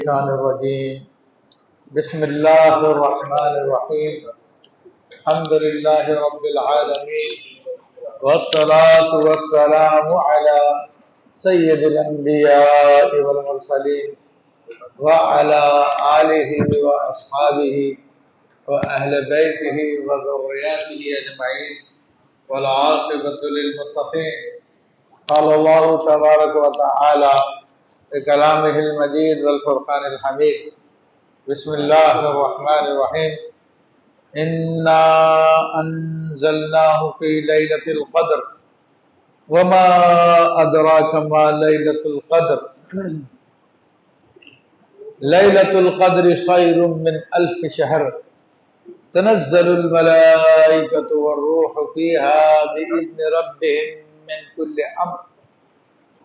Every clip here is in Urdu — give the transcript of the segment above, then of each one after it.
الشيطان الرجيم بسم الله الرحمن الرحيم الحمد لله رب العالمين والصلاة والسلام على سيد الأنبياء والمرسلين وعلى آله وأصحابه وأهل بيته وذرياته أجمعين والعاقبة للمتقين. قال الله تبارك وتعالى بكلامه المجيد والفرقان الحميد. بسم الله الرحمن الرحيم إنا أنزلناه في ليلة القدر وما أدراك ما ليلة القدر ليلة القدر خير من ألف شهر تنزل الملائكة والروح فيها بإذن ربهم من كل أمر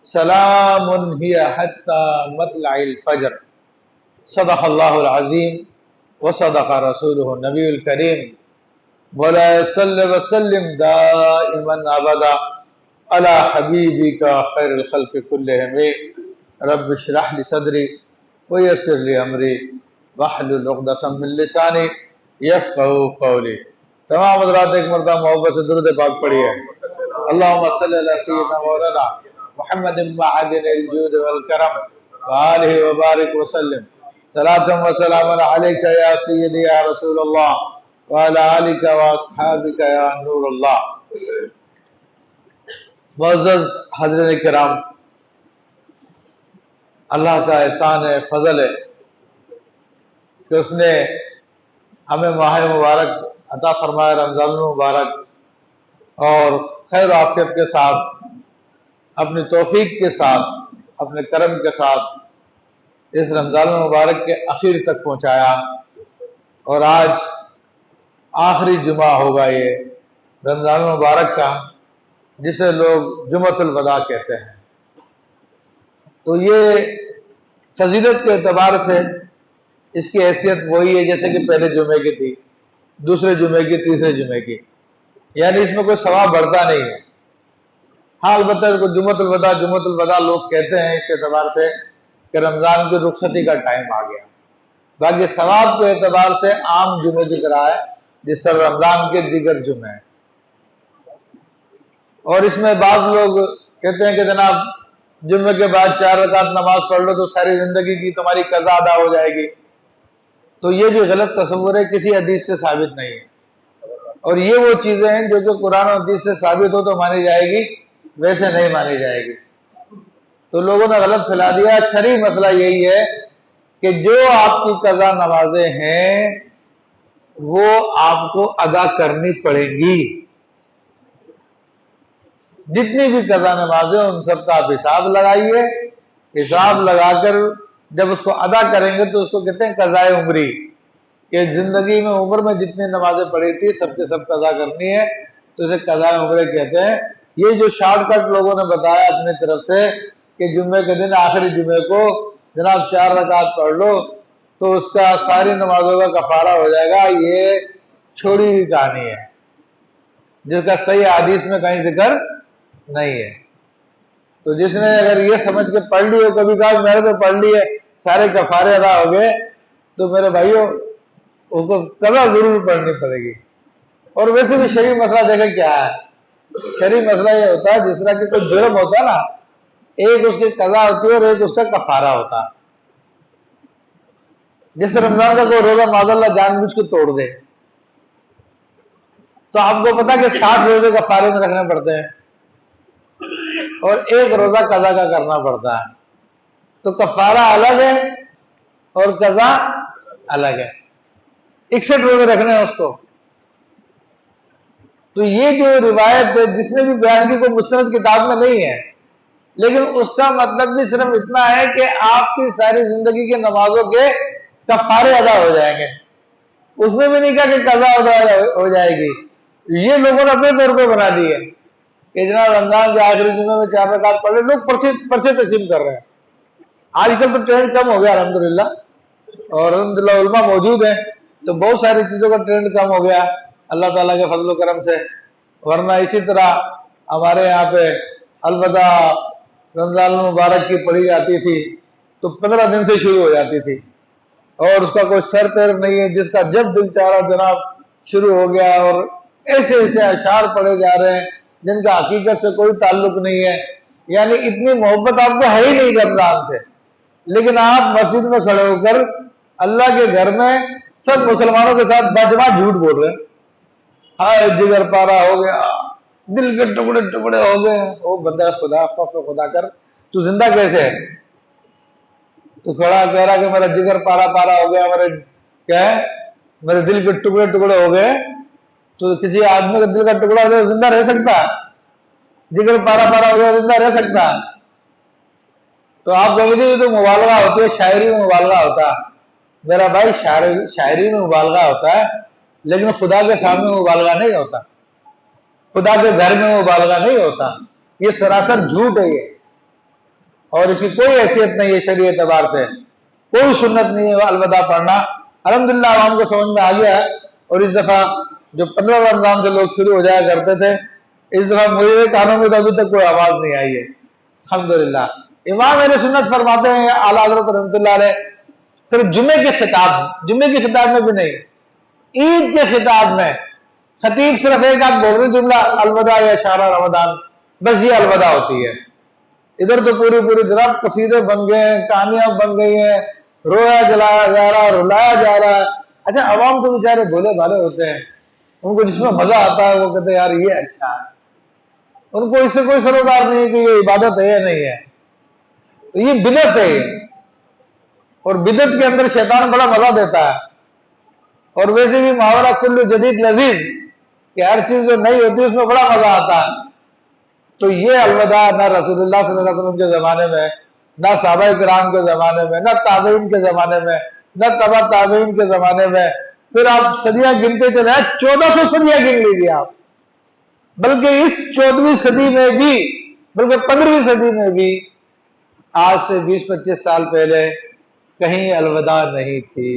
سلام هي حتى مطلع الفجر. صدق اللہ العظیم وصدق رسولہ النبی الکریم. مولا صلی وسلم دائما ابدا علی حبیبک خیر الخلق کلہم. رب اشرح لی صدری ویسر لی امری واحلل عقدۃ من لسانی یفقہوا قولی. تمام حضرات ایک مرتبہ محبت سے درود پاک پڑھیے. اللہم صلی علی سیدنا مولانا محمد معدن الجود والکرم وآلہ وبارک وسلم. صلاۃ و سلام علیک یا سیدی یا رسول اللہ وعلی آلک و اصحابک یا نور اللہ. معزز حضرت کرام، اللہ کا احسان ہے، فضل ہے کہ اس نے ہمیں ماہ مبارک عطا فرمایا، رمضان المبارک، اور خیر و عافیت کے ساتھ، اپنی توفیق کے ساتھ، اپنے کرم کے ساتھ اس رمضان المبارک کے اخیر تک پہنچایا. اور آج آخری جمعہ ہوگا یہ رمضان المبارک کا، جسے لوگ جمعۃ الوداع کہتے ہیں. تو یہ فضیلت کے اعتبار سے اس کی حیثیت وہی ہے جیسے کہ پہلے جمعے کی تھی، دوسرے جمعے کی، تیسرے جمعے کی، یعنی اس میں کوئی ثواب بڑھتا نہیں ہے. ہاں البتہ جمعۃ الوداع لوگ کہتے ہیں اس اعتبار سے کہ رمضان کی رخصتی کا ٹائم آ گیا. باقی ثواب کے اعتبار سے عام جمعے کی طرح ہے جس طرح رمضان کے دیگر جمعے ہیں. اور اس میں بعض لوگ کہتے ہیں کہ جناب جمعے کے بعد 4 رکعت نماز پڑھ لو تو ساری زندگی کی تمہاری قضا ادا ہو جائے گی. تو یہ بھی غلط تصور ہے، کسی حدیث سے ثابت نہیں ہے. اور یہ وہ چیزیں ہیں جو کہ قرآن و حدیث سے ثابت ہو تو مانی جائے گی، ویسے نہیں مانی جائے گی. تو لوگوں نے غلط پھیلا دیا. شرعی مسئلہ یہی ہے کہ جو آپ کی قضا نمازیں ہیں وہ آپ کو ادا کرنی پڑیں گی. جتنی بھی قضا نمازیں ان سب کا آپ حساب لگائیے. حساب لگا کر جب اس کو ادا کریں گے تو اس کو کہتے ہیں قضائے عمری، کہ زندگی میں عمر میں جتنی نمازیں پڑھی تھی سب کے سب قضا کرنی ہے، تو اسے قضائے عمرے کہتے ہیں. یہ جو شارٹ کٹ لوگوں نے بتایا اپنی طرف سے کہ جمعے کے دن آخری جمعے کو جناب 4 رکعت پڑھ لو تو اس کا ساری نمازوں کا کفارہ ہو جائے گا، یہ چھوڑی ہوئی کہانی ہے جس کا صحیح حدیث میں کہیں ذکر نہیں ہے. تو جس نے اگر یہ سمجھ کے پڑھ لی ہو، کبھی کہا میں نے تو پڑھ لی ہے سارے کفارے ادا ہو گئے، تو میرے بھائیوں اس کو قضا ضرور پڑھنی پڑے گی. اور ویسے بھی شرعی مسئلہ دیکھیں کیا ہے. شرعی مسئلہ یہ ہوتا ہے جس طرح کہ کوئی جرم ہوتا ہے نا، ایک اس کی قضا ہوتی ہے اور ایک اس کا کفارہ ہوتا ہے. جس رمضان کا کوئی روزہ معاذ اللہ جان بوجھ کے توڑ دے تو آپ کو پتا کہ 60 روزے کفارے میں رکھنے پڑتے ہیں اور ایک روزہ قضا کا کرنا پڑتا ہے. تو کفارہ الگ ہے اور قضا الگ ہے. 61 روزے رکھنے ہیں اس کو. تو یہ جو روایت جس نے بھی بیان کی کوئی مستند کتاب میں نہیں ہے، لیکن اس کا مطلب بھی صرف اتنا ہے کہ آپ کی ساری زندگی کے نمازوں کے کفارے ادا ہو جائیں گے. اس میں بھی نہیں کہا کہ قضا ادا ہو جائے گی. یہ لوگوں نے اپنے طور پہ بنا دی ہے کہ جناب رمضان کے آخری جمعے میں 4 رکعت پڑھ لے. لوگ پرچے تقسیم کر رہے ہیں. آج کل تو ٹرینڈ کم ہو گیا الحمدللہ، اور الحمدللہ علماء موجود ہیں تو بہت ساری چیزوں کا ٹرینڈ کم ہو گیا اللہ تعالیٰ کے فضل و کرم سے. ورنہ اسی طرح ہمارے یہاں پہ الوداع رمضان المبارک کی پڑھی جاتی تھی تو 15 دن سے شروع ہو جاتی تھی، اور اس کا کوئی سر پیر نہیں ہے، جس کا جب دل چاہ رہا جناب شروع ہو گیا، اور ایسے ایسے اشعار پڑھے جا رہے ہیں جن کا حقیقت سے کوئی تعلق نہیں ہے. یعنی اتنی محبت آپ کو ہے ہی نہیں رمضان سے، لیکن آپ مسجد میں کھڑے ہو کر اللہ کے گھر میں سب مسلمانوں کے ساتھ باجماع جھوٹ بول رہے ہیں. ہائے جگر پارا ہو گیا، دل کے ٹکڑے ٹکڑے ہو گئے. او بندہ خدا، خوف خدا کر، تو زندہ کیسے ہے؟ تو کھڑا کہہ رہا کہ میرا جگر پارا پارا ہو گیا، میرے دل کے ٹکڑے ٹکڑے ہو گئے. تو کسی آدمی کا دل کا ٹکڑا ہو گیا زندہ رہ سکتا ہے؟ جگر پارا پارا ہو گیا زندہ رہ سکتا ہے؟ تو آپ کہیں گے تو مبالغہ ہوتی ہے، شاعری میں مبالغہ ہوتا ہے. میرا بھائی شاعری میں مبالغہ ہوتا ہے، لیکن خدا کے سامنے مبالغہ نہیں ہوتا، خدا کے گھر میں مبالغہ نہیں ہوتا. یہ سراسر جھوٹ ہے یہ، اور اس کی کوئی حیثیت نہیں ہے شرعی اعتبار سے، کوئی سنت نہیں ہے الوداع پڑھنا. الحمدللہ عوام کو سمجھ میں آ گیا ہے، اور اس دفعہ جو 15 رمضان سے لوگ شروع ہو جایا کرتے تھے، اس دفعہ مجھے کانوں میں تو ابھی تک کوئی آواز نہیں آئی ہے الحمدللہ. امام اہل سنت فرماتے ہیں اعلیٰ حضرت رحمۃ اللہ علیہ، صرف جمعے کے خطاب میں بھی نہیں، عید کے خطاب میں خطیب صرف ایک آدھ بول رہے جملہ الوداع یا اشارہ رمضان، بس یہ الوداع ہوتی ہے. ادھر تو پوری جناب قصیدے بن گئے ہیں، کہانیاں بن گئی ہیں، رویا جلایا جا رہا ہے، رلایا جا رہا ہے. اچھا عوام تو بیچارے بھولے بھالے ہوتے ہیں، ان کو جس میں مزہ آتا ہے وہ کہتے ہیں یار یہ اچھا ہے، ان کو اس سے کوئی سروکار نہیں ہے کہ یہ عبادت ہے یا نہیں ہے. یہ بدعت ہے، اور بدعت کے اندر شیطان بڑا مزہ دیتا ہے. اور ویسے بھی محاورہ کل جدید لذیذ، کہ ہر چیز جو نئی ہوتی ہے اس میں بڑا مزہ آتا ہے. تو یہ الوداع نہ رسول اللہ صلی اللہ علیہ وسلم کے زمانے میں، نہ صحابہ کرام کے زمانے میں، نہ تابعین کے زمانے میں، نہ تبع تابعین کے زمانے میں. پھر آپ صدیاں گنتے چلے ہیں، 1400 صدیاں گن لیجیے آپ، بلکہ اس 14ویں صدی میں بھی، بلکہ 15ویں صدی میں بھی آج سے 20-25 سال پہلے کہیں الوداع نہیں تھی.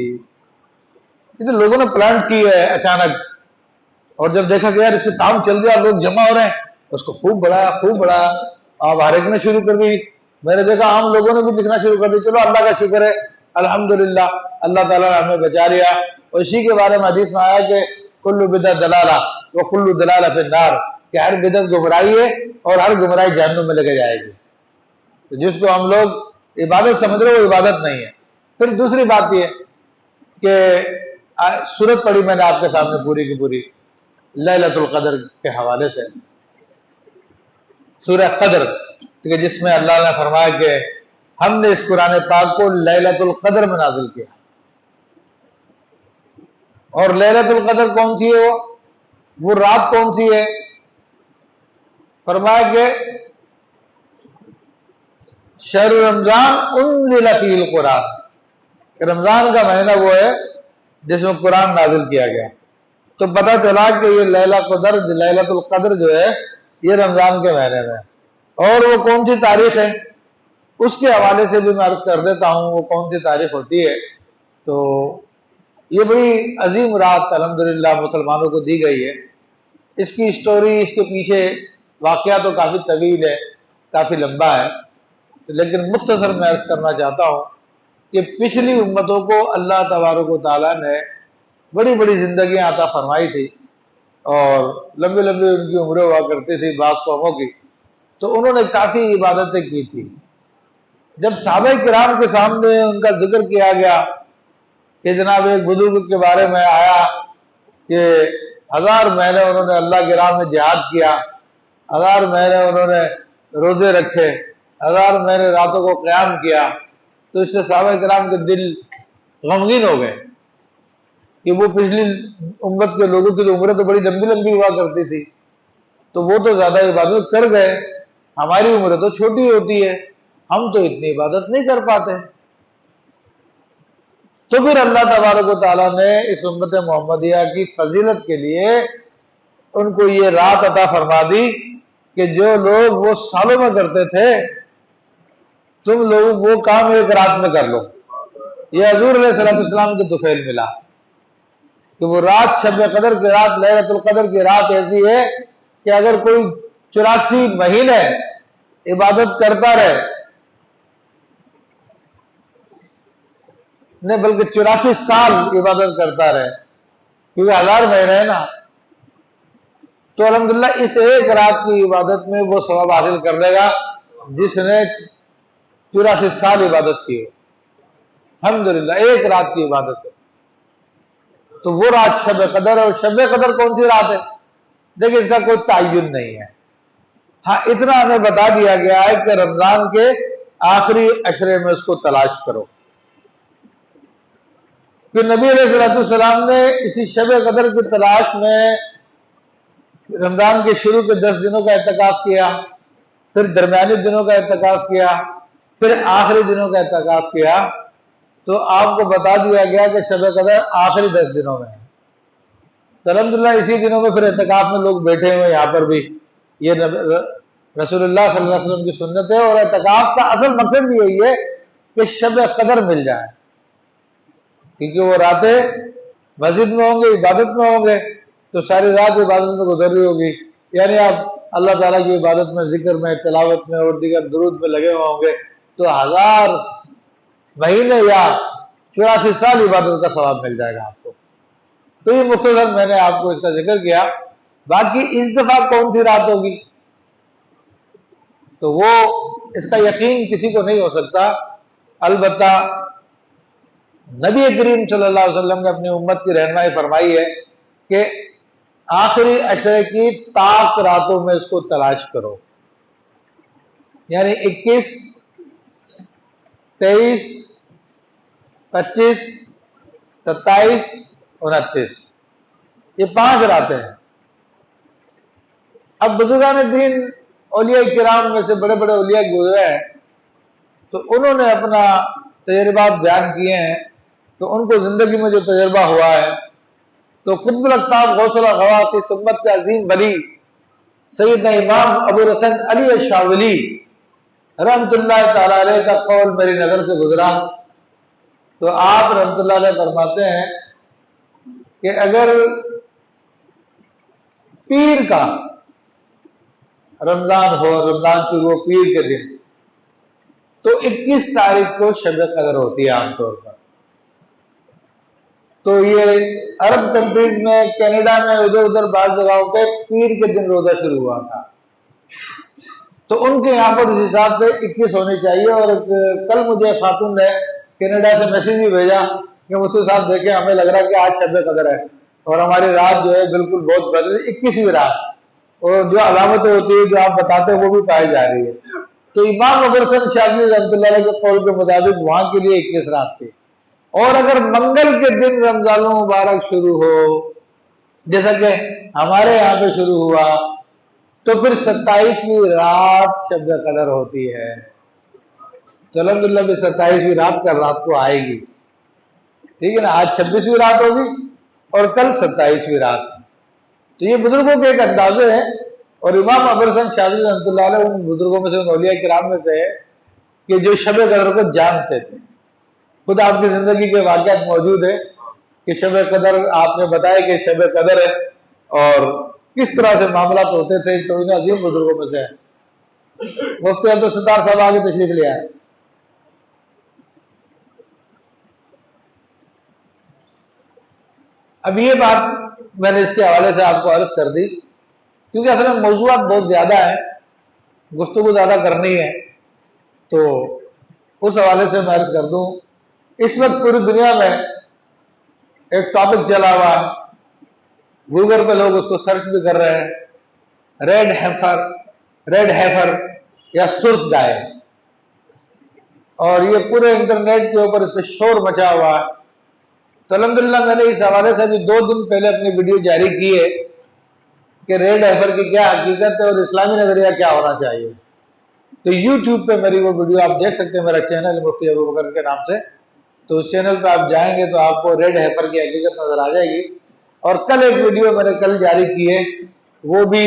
یہ تو لوگوں نے پلان کی ہے اچانک، اور جب دیکھا کہ یار اس سے کام چل گیا، لوگ جمع ہو رہے ہیں، اس کو خوب بڑھایا. آپ ہر ایک نے شروع کر دی. میں نے دیکھا عام لوگوں نے بھی لکھنا شروع کر دی. چلو اللہ کا شکر ہے، الحمدللہ اللہ تعالیٰ نے ہمیں بچا لیا. اور اسی کے بارے میں حدیث میں آیا کہ کل بدعت دلالہ وکل دلالہ فی النار، کہ ہر بدعت گمراہی ہے اور ہر گمراہی جہنم میں لے کے جائے گی. تو جس کو ہم لوگ عبادت سمجھ رہے وہ عبادت نہیں ہے. پھر دوسری بات یہ کہ سورت پڑھی میں نے آپ کے سامنے پوری کی پوری لیلۃ القدر کے حوالے سے، سورہ قدر، کہ جس میں اللہ نے فرمایا کہ ہم نے اس قرآن پاک کو لیلۃ القدر میں نازل کیا. اور لیلۃ القدر کون سی ہے؟ وہ رات کون سی ہے؟ فرمایا کہ شہر رمضان انزل فیہ القرآن، کہ رمضان کا مہینہ وہ ہے جس میں قرآن نازل کیا گیا. تو پتہ چلا کہ یہ لیلۃ القدر جو ہے یہ رمضان کے مہینے میں. اور وہ کون سی تاریخ ہے اس کے حوالے سے بھی میں عرض کر دیتا ہوں، وہ کون سی تاریخ ہوتی ہے. تو یہ بڑی عظیم رات الحمدللہ مسلمانوں کو دی گئی ہے. اس کی اسٹوری، اس کے پیچھے واقعہ تو کافی طویل ہے، کافی لمبا ہے، لیکن مختصر میں عرض کرنا چاہتا ہوں کہ پچھلی امتوں کو اللہ تبارک و تعالیٰ نے بڑی بڑی زندگیاں عطا فرمائی تھی، اور لمبی لمبی ان کی عمریں ہوا کرتی تھی بعض قوموں کی. تو انہوں نے کافی عبادتیں کی تھی. جب صحابہ کرام کے سامنے ان کا ذکر کیا گیا کہ جناب ایک بزرگ کے بارے میں آیا کہ 1000 مہینے انہوں نے اللہ کی راہ میں جہاد کیا، 1000 مہینے انہوں نے روزے رکھے، 1000 مہینے راتوں کو قیام کیا، تو اس سے صحابہ کرام کے دل غمگین ہو گئے کہ وہ پچھلی امت کے لوگوں کی عمریں تو بڑی لمبی لمبی ہوا کرتی تھی، تو وہ تو زیادہ عبادت کر گئے، ہماری عمریں تو چھوٹی ہوتی ہے، ہم تو اتنی عبادت نہیں کر پاتے. تو پھر اللہ تبارک و تعالیٰ نے اس امت محمدیہ کی فضیلت کے لیے ان کو یہ رات عطا فرما دی کہ جو لوگ وہ سالوں میں کرتے تھے تم لوگ وہ کام ایک رات میں کر لو. یہ حضور علیہ السلام کے طفیل ملا کہ وہ رات شب قدر کی رات، لیلۃ القدر کی رات ایسی ہے کہ اگر کوئی 84 مہینے عبادت کرتا رہے نہیں بلکہ 84 سال عبادت کرتا رہے، کیونکہ 1000 مہینے ہے نا، تو الحمدللہ اس ایک رات کی عبادت میں وہ ثواب حاصل کر لے گا جس نے 84 سال عبادت کی ہے، الحمدللہ ایک رات کی عبادت ہے۔ تو وہ رات شب قدر ہے، اور شب قدر کون سی رات ہے؟ دیکھیں اس کا کوئی تعین نہیں ہے، ہاں اتنا ہمیں بتا دیا گیا ہے کہ رمضان کے آخری عشرے میں اس کو تلاش کرو، کہ نبی علیہ السلام نے اسی شب قدر کی تلاش میں رمضان کے شروع کے 10 دنوں کا اعتکاف کیا، پھر درمیانی دنوں کا اعتکاف کیا، پھر آخری دنوں کا اعتکاف کیا، تو آپ کو بتا دیا گیا کہ شب قدر آخری 10 دنوں میں ہے۔ تو الحمدللہ اسی دنوں میں پھر اعتکاف میں لوگ بیٹھے ہوئے، یہاں پر بھی یہ رسول اللہ صلی اللہ علیہ وسلم کی سنت ہے، اور اعتکاف کا اصل مقصد بھی یہی ہے کہ شب قدر مل جائے، کیونکہ وہ راتیں مسجد میں ہوں گے، عبادت میں ہوں گے، تو ساری رات عبادت میں گزر رہی ہوگی، یعنی آپ اللہ تعالیٰ کی عبادت میں، ذکر میں، تلاوت میں اور دیگر درود میں لگے ہوئے ہوں گے، تو 1000 مہینے یا 84 سال عبادت کا ثواب مل جائے گا آپ کو۔ تو یہ مختصر میں نے آپ کو اس کا ذکر کیا۔ باقی اس دفعہ کون سی رات ہوگی تو وہ اس کا یقین کسی کو نہیں ہو سکتا، البتہ نبی کریم صلی اللہ علیہ وسلم نے اپنی امت کی رہنمائی فرمائی ہے کہ آخری عشرے کی طاق راتوں میں اس کو تلاش کرو، یعنی 21، 23، 25، 27، 29، یہ 5 راتیں ہیں۔ اب بزرگان دین اولیاء کرام میں سے بڑے بڑے اولیاء گزرے ہیں، تو انہوں نے اپنا تجربات بیان کیے ہیں، تو ان کو زندگی میں جو تجربہ ہوا ہے، تو قطب الاقطاب غوث الغواص اس امت کے عظیم ولی سیدنا امام ابو الحسن علی الشاذلی رحمت اللہ تعالی علیہ کا قول میری نظر سے گزرا، تو آپ رحمت اللہ علیہ فرماتے ہیں کہ اگر پیر کا رمضان ہو، رمضان شروع ہو پیر کے دن، تو 21 تاریخ کو شب قدر ہوتی ہے عام طور پر۔ تو یہ عرب کنٹریز میں، کینیڈا میں، ادھر ادھر بعض جگہوں پہ پیر کے دن روزہ شروع ہوا تھا، تو ان کے یہاں پر اس حساب سے 21 ہونی چاہیے۔ اور کل مجھے خاتون نے کینیڈا سے میسج بھی بھیجا کہ مفتی صاحب دیکھیں ہمیں لگ رہا ہے کہ آج شب قدر ہے، اور ہماری رات جو ہے بالکل بہت بدل 21ویں رات، اور جو علامتیں ہوتی ہیں جو آپ بتاتے ہیں وہ بھی پائی جا رہی ہے۔ تو امام ابو الحسن شاذلی رحمۃ اللہ علیہ کے قول کے مطابق وہاں کے لیے 21 رات تھی، اور اگر منگل کے دن رمضان مبارک شروع ہو جیسا کہ ہمارے یہاں پہ شروع ہوا، تو پھر 27ویں رات شب قدر ہوتی ہے۔ تو الحمدللہ بھی 27ویں رات کا رات کو آئے گی، ٹھیک ہے نا، آج 26ویں رات ہوگی اور کل 27ویں رات۔ تو یہ بزرگوں کے ایک اندازے ہیں، اور امام ابو الحسن شاذلی رحمۃ اللہ علیہ ان بزرگوں میں سے، ان اولیاء کرام میں سے ہے کہ جو شب قدر کو جانتے تھے۔ خود آپ کی زندگی کے واقعات موجود ہیں کہ شب قدر آپ نے بتایا کہ شب قدر ہے، اور کس طرح سے معاملات ہوتے تھے، تو ان عظیم بزرگوں میں سے ہے۔ مفتی عبدالستار صاحب آگے تشریف لے آئے۔ اب یہ بات میں نے اس کے حوالے سے آپ کو عرض کر دی، کیونکہ اصل میں موضوعات بہت زیادہ ہیں، گفتگو زیادہ کرنی ہے، تو اس حوالے سے میں عرض کر دوں۔ اس وقت پوری دنیا میں ایک ٹاپک چلا ہوا ہے، گوگل پہ لوگ اس کو سرچ بھی کر رہے ہیں، ریڈ ہیفر یا سرخ گائے، اور یہ پورے انٹرنیٹ کے اوپر اس پہ شور مچا ہوا ہے۔ تو الحمدللہ میں نے اس حوالے سے ابھی 2 دن پہلے اپنی ویڈیو جاری کی ہے کہ ریڈ ہیفر کی کیا حقیقت ہے اور اسلامی نظریہ کیا ہونا چاہیے۔ تو یوٹیوب پہ میری وہ ویڈیو آپ دیکھ سکتے ہیں، میرا چینل مفتی ابوبکر کے نام سے، تو اس چینل پہ آپ جائیں گے تو آپ کو ریڈ ہیفر کی حقیقت نظر آ جائے گی۔ اور کل ایک ویڈیو میں نے کل جاری کی ہے، وہ بھی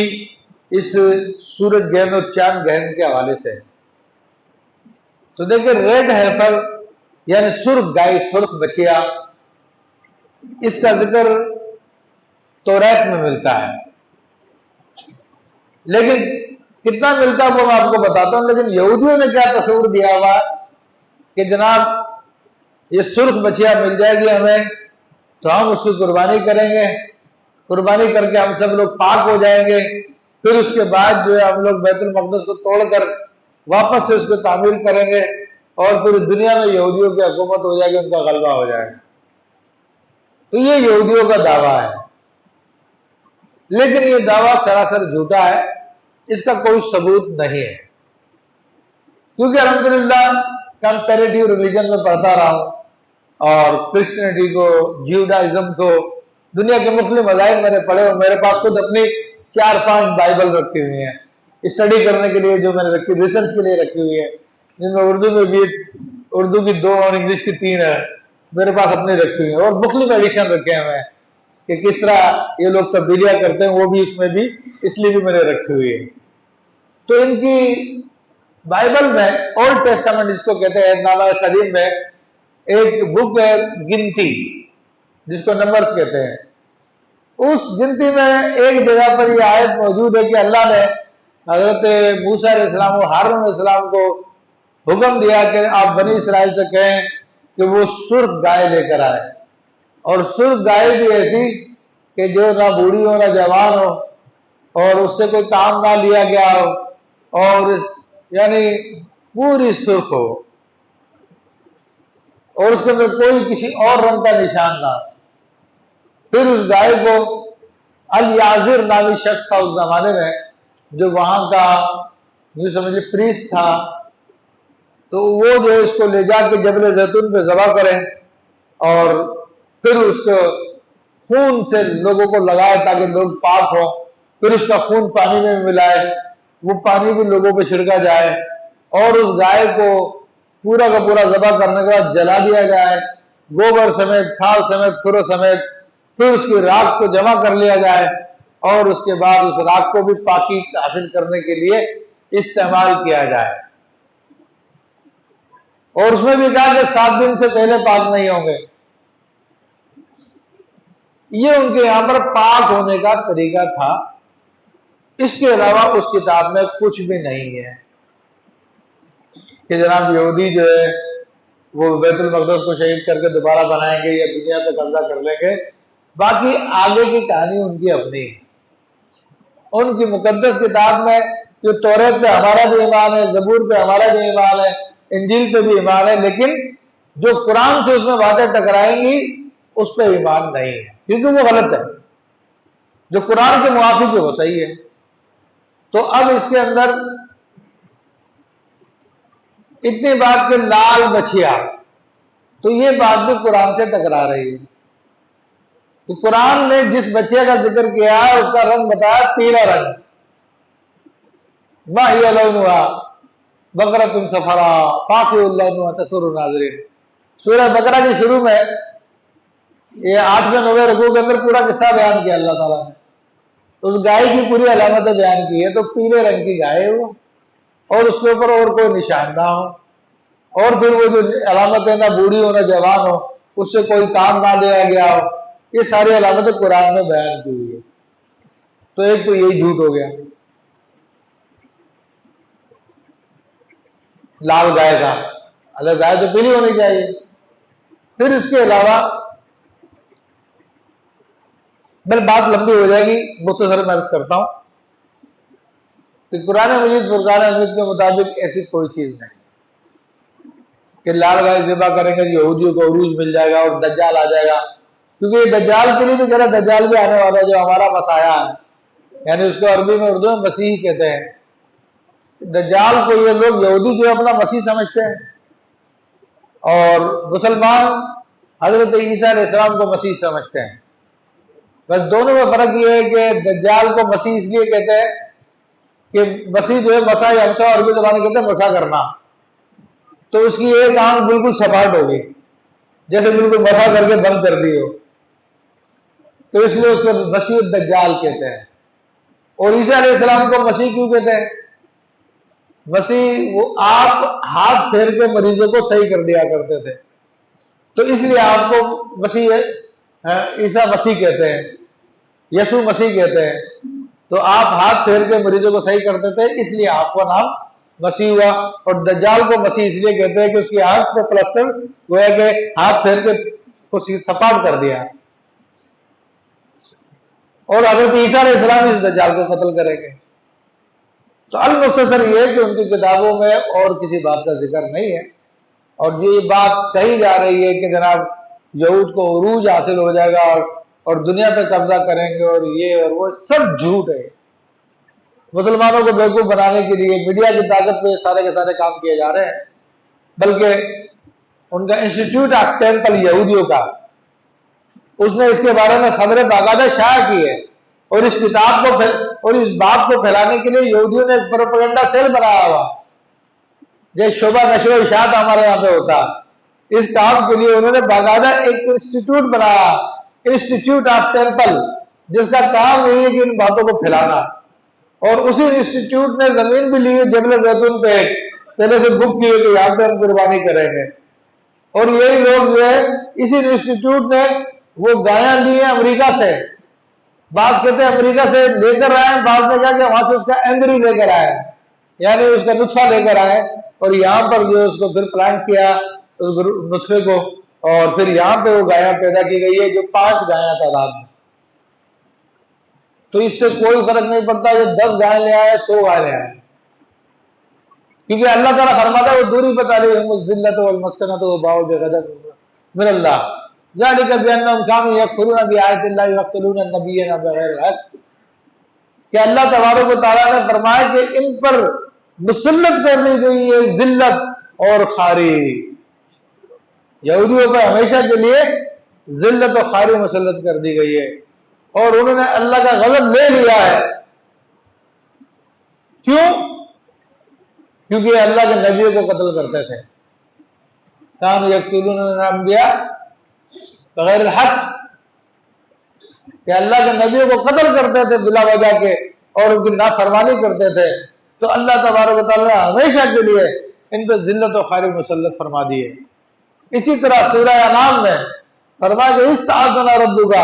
اس سورج گرہن اور چاند گرہن کے حوالے سے ہے۔ تو دیکھیں ریڈ ہیفر یعنی سرخ گائے، سرخ بچیا، اس کا ذکر توریت میں ملتا ہے، لیکن کتنا ملتا ہے وہ میں آپ کو بتاتا ہوں۔ لیکن یہودیوں نے کیا تصور دیا ہوا کہ جناب یہ سرخ بچیا مل جائے گی ہمیں تو ہم اس کی قربانی کریں گے، قربانی کر کے ہم سب لوگ پاک ہو جائیں گے، پھر اس کے بعد جو ہے ہم لوگ بیت المقدس کو توڑ کر واپس سے اس کو تعمیر کریں گے اور پوری دنیا میں یہودیوں کی حکومت ہو جائے گی، ان کا غلبہ ہو جائے گا۔ تو یہ یہودیوں کا دعویٰ ہے، لیکن یہ دعویٰ سراسر جھوٹا ہے، اس کا کوئی ثبوت نہیں ہے، کیونکہ الحمدللہ کمپیریٹیو ریلیجن میں پڑھتا رہا ہوں اور کرسچینٹی کو، جیوڈائزم کو، دنیا کے مختلف مذاہب میں نے پڑھے اور میرے پاس خود اپنی 4-5 بائبل رکھی ہوئی ہیں اسٹڈی کرنے کے لیے، جو میں نے رکھی ریسرچ کے لیے رکھی ہوئی ہے، جن میں اردو میں بھی، اردو کی 2 اور انگلش کی 3 ہے، میرے پاس اپنی رکھی ہوئی ہے، اور مختلف ایڈیشن رکھے ہیں میں کہ کس طرح یہ لوگ تبدیلیاں کرتے ہیں، وہ بھی اس میں بھی اس لیے بھی میں نے رکھی ہوئی ہے۔ تو ان کی بائبل میں اولڈ ٹیسٹامنٹ جس کو کہتے ہیں، نامہ قدیم میں ایک بک ہے گنتی جس کو نمبرز کہتے ہیں، اس گنتی میں ایک جگہ پر یہ آیت موجود ہے کہ اللہ نے حضرت موسیٰ علیہ السلام و ہارون علیہ السلام کو حکم دیا کہ آپ بنی اسرائیل سے کہیں کہ وہ سرخ گائے لے کر آئے، اور سرخ گائے بھی ایسی کہ جو نہ بوڑھی ہو نہ جوان ہو اور اس سے کوئی کام نہ لیا گیا ہو، اور یعنی پوری سرخ ہو اور اس کے اندر کوئی کسی اور رنگ کا نشان نہ ہو۔ پھر اس گائے کو الیازر نامی شخص تھا اس زمانے میں، جو وہاں کا یوں سمجھے پریسٹ تھا، تو وہ جو اس کو لے جا کے جبل زیتون پہ ذبح کریں اور پھر اس کو خون سے لوگوں کو لگائے تاکہ لوگ پاک ہوں، پھر اس کا خون پانی میں ملائے، وہ پانی بھی لوگوں پہ چھڑکا جائے، اور اس گائے کو پورا کا پورا ذبح کرنے کے بعد جلا دیا جائے، گوبر سمیت، کھال سمیت، کھرو سمیت، پھر اس کی راکھ کو جمع کر لیا جائے، اور اس کے بعد اس راکھ کو بھی پاکی حاصل کرنے کے لیے استعمال کیا جائے۔ اور اس میں بھی کہا کہ 7 دن سے پہلے پاک نہیں ہوں گے۔ یہ ان کے یہاں پر پاک ہونے کا طریقہ تھا، اس کے علاوہ اس کتاب میں کچھ بھی نہیں ہے کہ جناب یہودی جو ہے وہ بیت المقدس کو شہید کر کے دوبارہ بنائیں گے یا دنیا پہ قبضہ کر لیں گے۔ باقی آگے کی کہانی ان کی اپنی، ان کی مقدس کتاب میں جو توریت پہ ہمارا بھی ایمان ہے، زبور پہ ہمارا بھی ایمان ہے، انجیل پہ بھی ایمان ہے، لیکن جو قرآن سے اس میں باتیں ٹکرائیں گی اس پہ ایمان نہیں ہے، کیونکہ وہ غلط ہے۔ جو قرآن کے موافق ہے وہ صحیح ہے۔ تو اب اس کے اندر اتنی بات کہ لال بچیا، تو یہ بات بھی قرآن سے ٹکرا رہی ہے۔ تو قرآن نے جس بچے کا ذکر کیا ہے اس کا رنگ بتایا پیلا رنگ، ما ہی لونھا بقرۃ صفراء فاقع لونھا تسر الناظرین۔ سورہ بقرہ کے شروع میں یہ 8ویں 9ویں رکوع کے اندر پورا قصہ بیان کیا اللہ تعالیٰ نے، اس گائے کی پوری علامتیں بیان کی ہے، تو پیلے رنگ کی گائے وہ، اور اس کے اوپر اور کوئی نشان نہ ہو، اور پھر وہ جو علامتیں نہ بوڑھی ہو نہ جوان ہو، اس سے کوئی کام نہ لیا گیا ہو، یہ ساری علامتیں قرآن میں بیان کی ہوئی ہے۔ تو ایک تو یہی جھوٹ ہو گیا لال گائے کا، الگ گائے تو پیلی ہونی چاہیے۔ پھر اس کے علاوہ میری بات لمبی ہو جائے گی، مختصر میں عرض کرتا ہوں کہ قرآن مجید فرقان حمید کے مطابق ایسی کوئی چیز نہیں کہ لال گائے ذبح کریں گے یہودیوں کو عروج مل جائے گا اور دجال آ جائے گا، کیونکہ یہ دجال کے لیے بھی کہہ رہا دجال بھی آنے والا ہے جو ہمارا مسیح ہے، یعنی اس کو عربی میں اردو میں مسیح کہتے ہیں۔ دجال کو یہ لوگ یہودی جو اپنا مسیح سمجھتے ہیں، اور مسلمان حضرت عیسیٰ علیہ السلام کو مسیح سمجھتے ہیں۔ بس دونوں میں فرق یہ ہے کہ دجال کو مسیح اس لیے کہتے ہیں کہ مسیح جو ہے مسا یا ہمسا عربی زبان میں کہتے ہیں مسا کرنا، تو اس کی ایک آنکھ بالکل سپاٹ ہوگی جیسے بالکل مسا کر کے بند کر دی ہو، تو اس لیے اس کو مسیح الدجال کہتے ہیں۔ اور عیسیٰ علیہ السلام کو مسیح کیوں کہتے ہیں؟ مسیح وہ آپ ہاتھ پھیر کے مریضوں کو صحیح کر دیا کرتے تھے، تو اس لیے آپ کو مسیح عیسیٰ مسیح کہتے ہیں، یسوع مسیح کہتے ہیں۔ تو آپ ہاتھ پھیر کے مریضوں کو صحیح کرتے تھے، اس لیے آپ کا نام مسیح ہوا، اور دجال کو مسیح اس لیے کہتے ہیں کہ اس کی آنکھ پہ پلسٹر گویا کہ ہاتھ پھیر کے اس کی سپاٹ کر دیا، اور حضرت عیسیٰ علیہ السلام اس دجال کو قتل کریں گے۔ تو المختصر یہ ہے کہ ان کی کتابوں میں اور کسی بات کا ذکر نہیں ہے، اور یہ بات کہی جا رہی ہے کہ جناب یہود کو عروج حاصل ہو جائے گا اور دنیا پہ قبضہ کریں گے، اور یہ اور وہ سب جھوٹ ہے۔ مسلمانوں کو بیوقوف بنانے کے لیے میڈیا کی طاقت پہ سارے کے سارے کام کیے جا رہے ہیں، بلکہ ان کا انسٹیٹیوٹ آف ٹیمپل یہودیوں کا، اس نے اس کے بارے میں خبریں باقاعدہ شائع کی ہے، اور اس کتاب کو اور اس بات کو پھیلانے کے لیے یہودیوں نے ایک پروپیگنڈا سیل بنایا ہوا، جیسے شعبہ نشر و اشاعت ہمارے یہاں پہ ہوتا، اس کام کے لیے انہوں نے باقاعدہ ایک انسٹیٹیوٹ بنایا، انسٹیٹیوٹ آف ٹیمپل، جس کا کام نہیں ہے کہ ان باتوں کو پھیلانا، اور اسی انسٹیٹیوٹ نے زمین بھی لی ہے جبل زیتون پہ، پہلے سے بک کی ہے کہ یہاں پہ ہم قربانی کریں گے، اور یہی لوگ جو ہے اسی انسٹیٹیوٹ نے وہ گایاں لی ہیں امریکہ سے، بعض کہتے ہیں امریکہ سے لے کر آئے، بعض نے کہا کہ وہاں سے اس کا ایمبری لے کر آئے، یعنی اس کا نطفہ لے کر آئے، اور یہاں پر جو اس کو پھر پلانٹ کیا اس نطفے کو، اور پھر یہاں پہ وہ گایاں پیدا کی گئی ہے جو 5 گایاں تعداد میں۔ تو اس سے کوئی فرق نہیں پڑتا یہ 10 گائے لے آئے 100 گائے لے آئے، کیونکہ اللہ تعالیٰ فرماتا ہے وہ دوری بتا رہی ہے الذلۃ والمسکنۃ وباؤ بغضب من اللہ ذالک بانہم کانوا یکفرون بآیات اللہ ویقتلون النبیین بغیر الحق، کہ اللہ تبارک و تعالیٰ نے فرمایا کہ ان پر مسلط کر دی گئی ہے ذلت اور خواری، یہودیوں پر ہمیشہ کے لیے ذلت و خواری مسلط کر دی گئی ہے، اور انہوں نے اللہ کا غضب لے لیا ہے۔ کیوں؟ کیونکہ اللہ کے نبیوں کو قتل کرتے تھے، کانوا یقتلون الانبیاء بغیر الحق، کہ اللہ کے نبیوں کو قتل کرتے تھے بلا وجہ کے اور ان کی نافرمانی کرتے تھے، تو اللہ تبارک و تعالیٰ نے ہمیشہ کے لیے ان پہ ذلت و خواری مسلط فرما دی ہے۔ اسی طرح سورہ انعام میں فرمایا کہ استعاذنا ربک،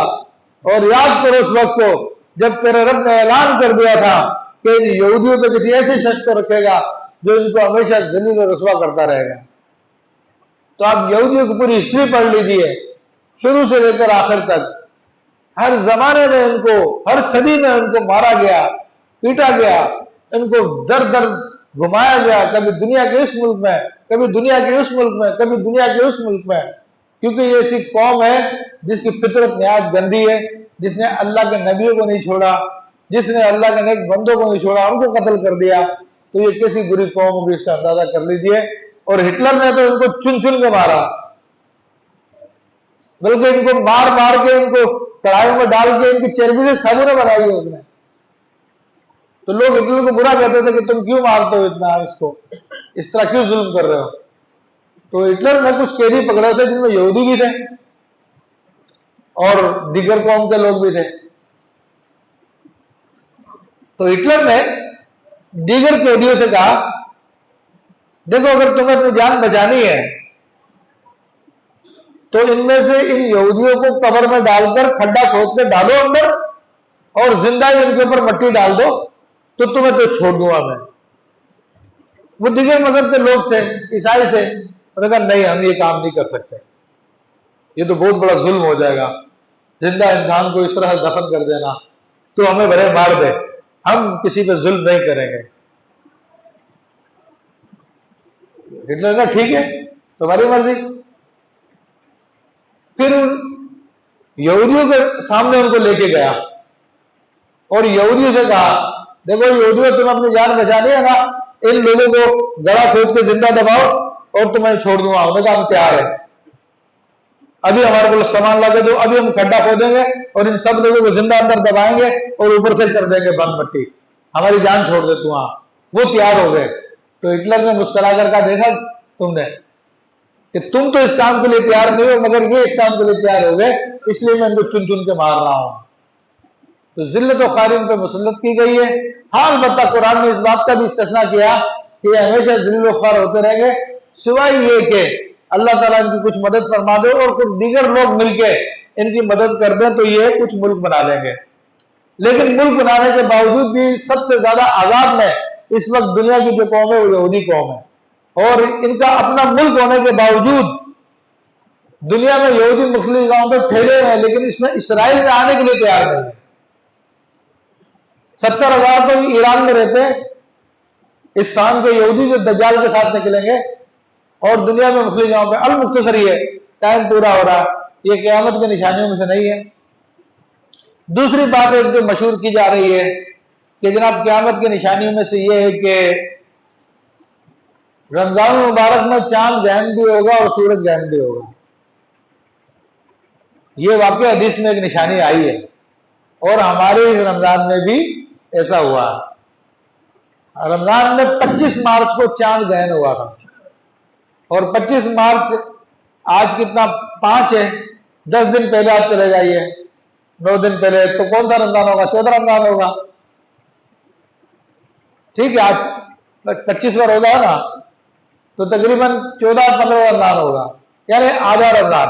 اور یاد کرو اس وقت کو جب تیرے رب نے اعلان کر دیا تھا کہ ان یہودیوں پہ کسی ایسے شخص کو رکھے گا جو ان کو ہمیشہ ذلیل و رسوا کرتا رہے گا۔ تو آپ یہودیوں کی پوری ہسٹری پڑھ لیجئے شروع سے لے کر آخر تک، ہر زمانے میں ان کو، ہر صدی میں ان کو مارا گیا، پیٹا گیا، ان کو در در گھمایا گیا، کبھی دنیا کے اس ملک میں، کبھی دنیا کے اس ملک میں، کبھی دنیا کے اس ملک میں، کیونکہ یہ ایسی قوم ہے جس کی فطرت نہایت گندی ہے، جس نے اللہ کے نبیوں کو نہیں چھوڑا، جس نے اللہ کے نیک بندوں کو نہیں چھوڑا، ان کو قتل کر دیا، تو یہ کیسی بری قوم ہوگی اس کا اندازہ کر لیجئے۔ اور ہٹلر نے تو ان کو چن چن کے مارا، بلکہ ان کو مار مار کے ان کو کڑھائی میں ڈال کے ان کی چربی سے صابن بنائی ہے اس نے۔ تو لوگ ہٹلر کو برا کہتے تھے کہ تم کیوں مارتے ہو اتنا اس کو، اس طرح کیوں ظلم کر رہے ہو۔ تو ہٹلر نے کچھ قیدی پکڑے تھے جن میں یہودی بھی تھے اور دیگر قوم کے لوگ بھی تھے، تو ہٹلر نے دیگر قیدیوں سے کہا دیکھو اگر تمہیں اپنی جان بچانی ہے تو ان میں سے ان یہودیوں کو قبر میں ڈال کر کھڈا کھود کے ڈالو اندر، اور زندہ ہی ان کے اوپر مٹی ڈال دو، تو تمہیں تو چھوڑ دوں گا میں۔ وہ دیگر مذہب کے لوگ تھے، عیسائی تھے، انہوں نے کہا نہیں ہم یہ کام نہیں کر سکتے، یہ تو بہت بڑا ظلم ہو جائے گا، زندہ انسان کو اس طرح سے دفن کر دینا، تو ہمیں بھلے مار دے، ہم کسی پہ ظلم نہیں کریں گے۔ ہٹلر نے کہا ٹھیک ہے تمہاری مرضی۔ پھر یہودیوں کے سامنے ان کو لے کے گیا اور یہودیوں سے کہا دیکھو یہودیوں تم اپنی جان بچانی ہے نا، ان لوگوں کو گڑا کھود کے زندہ دباؤ اور تمہیں چھوڑ دوں گا۔ انہوں نے کہا ہم تیار ہیں، ابھی ہمارے کو سامان لا کے دو، ابھی ہم کھڈا کھودیں گے اور ان سب لوگوں کو زندہ اندر دبائیں گے اور اوپر سے کر دیں گے بند مٹی، ہماری جان چھوڑ دے تو۔ وہاں وہ تیار ہو گئے۔ تو ہٹلر نے مسکرا کر کہا دیکھا تم نے کہ تم تو اس کام کے لیے تیار نہیں ہو، مگر یہ اس کام کے لیے تیار ہو گئے، اس لیے میں ان کو چن چن کے مار رہا ہوں۔ تو ذلت و خواری ان پہ مسلط کی گئی ہے۔ ہاں البتہ قرآن نے اس بات کا بھی استثناء کیا کہ یہ ہمیشہ ذلیل و خوار ہوتے رہیں گے، سوائے یہ کہ اللہ تعالیٰ ان کی کچھ مدد فرما دے اور کچھ دیگر لوگ مل کے ان کی مدد کر دیں تو یہ کچھ ملک بنا لیں گے۔ لیکن ملک بنانے کے باوجود بھی سب سے زیادہ عذاب میں اس وقت دنیا کی جو قوم ہے وہ یہودی قوم ہے، اور ان کا اپنا ملک ہونے کے باوجود دنیا میں یہودی مختلف گاؤں پہ پھیلے ہوئے ہیں، لیکن اس میں اسرائیل میں آنے کے لیے تیار نہیں ہے۔ 70,000 تو ایران میں رہتے ہیں، اسلام کے یہودی جو دجال کے ساتھ نکلیں گے، اور دنیا میں مختلف جگہوں پہ۔ المختصر یہ ٹائم پورا ہو رہا، یہ قیامت کی نشانیوں میں سے نہیں ہے۔ دوسری بات ایک جو مشہور کی جا رہی ہے کہ جناب قیامت کی نشانیوں میں سے یہ ہے کہ رمضان المبارک میں چاند گہن بھی ہوگا اور سورج گہن بھی ہوگا۔ یہ واقعہ حدیث میں ایک نشانی آئی ہے، اور ہمارے اس رمضان میں بھی ایسا ہوا ہے۔ رمضان میں 25 مارچ کو چاند گہن ہوا تھا، اور 25 مارچ آج کتنا 5 ہے، 10 دن پہلے آپ چلے جائیے، 9 دن پہلے، تو کون سا رمضان ہوگا؟ 14 رمضان ہوگا، ٹھیک ہے۔ آج 25 کا روزہ ہے نا، تو تقریباً 14-15 رمضان ہوگا، یعنی آدھا رمضان۔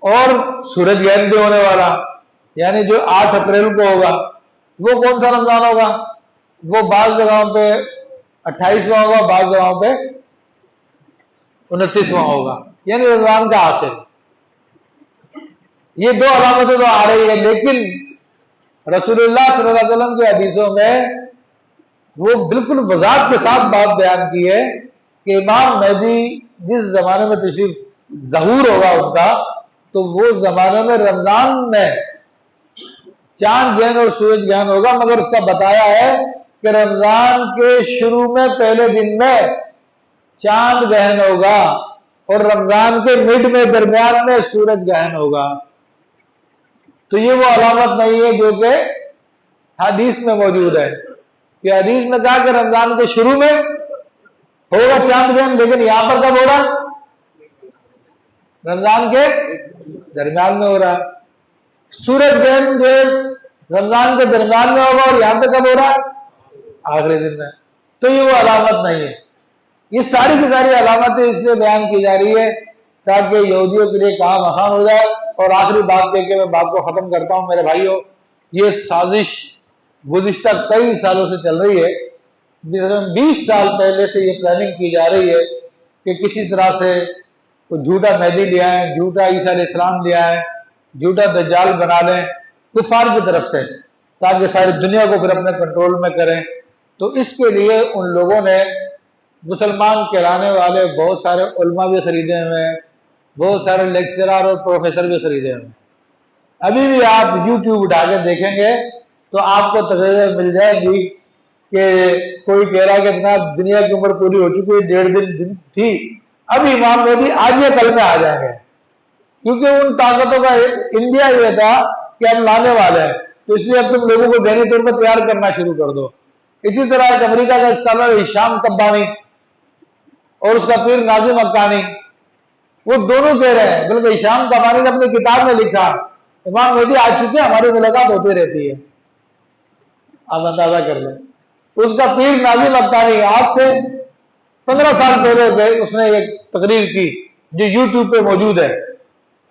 اور سورج گہن بھی ہونے والا، یعنی جو 8 اپریل کو ہوگا، وہ کون سا رمضان ہوگا؟ وہ بعض جگہوں پہ 28واں ہوگا، بعض جگہوں پہ 29واں ہوگا، یعنی رمضان کا آخر۔ یہ 2 علامتیں تو آ رہی ہے، لیکن رسول اللہ صلی اللہ علیہ وسلم کی حدیثوں میں وہ بالکل وضاحت کے ساتھ بات بیان کی ہے کہ امام مہدی جس زمانے میں تشریف ظہور ہوگا ان کا، تو وہ زمانے میں رمضان میں چاند گہن اور سورج گہن ہوگا، مگر اس کا بتایا ہے کہ رمضان کے شروع میں پہلے دن میں چاند گہن ہوگا، اور رمضان کے مڈ میں درمیان میں سورج گہن ہوگا۔ تو یہ وہ علامت نہیں ہے جو کہ حدیث میں موجود ہے، کہ حدیث میں کہا کہ رمضان کے شروع میں ہوگا چاند گہن، لیکن یہاں پر کب ہو رہا ہے؟ رمضان کے درمیان میں ہو رہا ہے۔ سورج گہن جو رمضان کے درمیان میں ہوگا، اور یہاں پہ کب ہو رہا ہے؟ آخری دن میں۔ تو یہ وہ علامت نہیں ہے۔ یہ ساری کی ساری علامتیں اس لیے بیان کی جا رہی ہے تاکہ یہودیوں کے لیے کام آسان ہو جائے۔ اور آخری بات کہہ کے میں بات کو ختم کرتا ہوں میرے بھائیوں، یہ سازش گزشتہ کئی سالوں سے چل رہی ہے، 20 سال پہلے سے یہ پلاننگ کی جا رہی ہے کہ کسی طرح سے کوئی جھوٹا مہدی لے آئیں، جھوٹا عیسیٰ علیہ السلام لے آئیں، جھوٹا دجال بنا لیں کفار کی طرف سے، تاکہ ساری دنیا کو پھر اپنے کنٹرول میں کریں۔ تو اس کے لیے ان لوگوں نے مسلمان کہلانے والے بہت سارے علماء بھی خریدے ہوئے ہیں، بہت سارے لیکچرر اور پروفیسر بھی خریدے ہوئے ہیں۔ ابھی بھی آپ یوٹیوب اٹھا کے دیکھیں گے تو آپ کو تقریر مل جائے گی کہ کوئی کہہ رہا ہے کہ جناب دنیا کی عمر پوری ہو چکی ہے، 1.5 دن تھی، ابھی امام مہدی آج یا کل میں آ جائیں گے، کیونکہ ان طاقتوں کا انڈیا یہ تھا کہ ہم لانے والے ہیں، تو اس لیے اب تم لوگوں کو ذہنی طور پر تیار کرنا شروع کر دو۔ اسی طرح ایک امریکہ کا اسکالر ہشام تبانی اور اس کا پیر ناظم حقانی، وہ دونوں کہہ رہے ہیں، بلکہ ہشام تبانی نے اپنی کتاب میں لکھا امام مہدی آ چکے، ہماری ملاقات ہوتی رہتی ہے، آپ اندازہ کر لیں۔ اس کا پیر ناظم حقانی آج سے 15 سال پہلے اس نے ایک تقریر کی جو یوٹیوب پہ موجود ہے،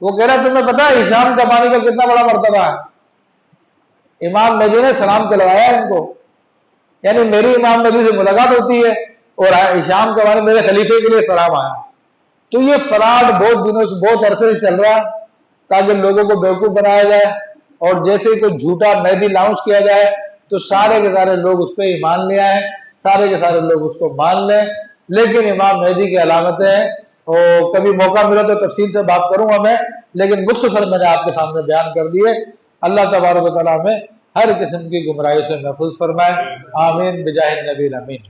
وہ کہہ رہا ہے تمہیں پتا ہے ہشام تبانی کا کتنا بڑا مرتبہ ہے؟ امام مہدی نے سلام چلوایا ان کو، یعنی میری امام مہدی سے ملاقات ہوتی ہے اور ہشام تبانی میرے خلیفے کے لیے سلام آیا۔ تو یہ فراڈ بہت دنوں سے، بہت عرصے سے چل رہا ہے تاکہ لوگوں کو بیوقوف بنایا جائے، اور جیسے ہی کوئی جھوٹا مہدی لانچ کیا جائے تو سارے کے سارے لوگ اس پہ ایمان لے آئیں، سارے کے سارے لوگ اس کو مان لیں۔ لیکن امام مہدی کی علامتیں ہیں، اور کبھی موقع ملا تو تفصیل سے بات کروں گا میں، لیکن مختصر میں نے آپ کے سامنے بیان کر دیے۔ اللہ تبارک و تعالیٰ ہمیں ہر قسم کی گمراہی سے محفوظ فرمائے، آمین بجاہ النبی الامین۔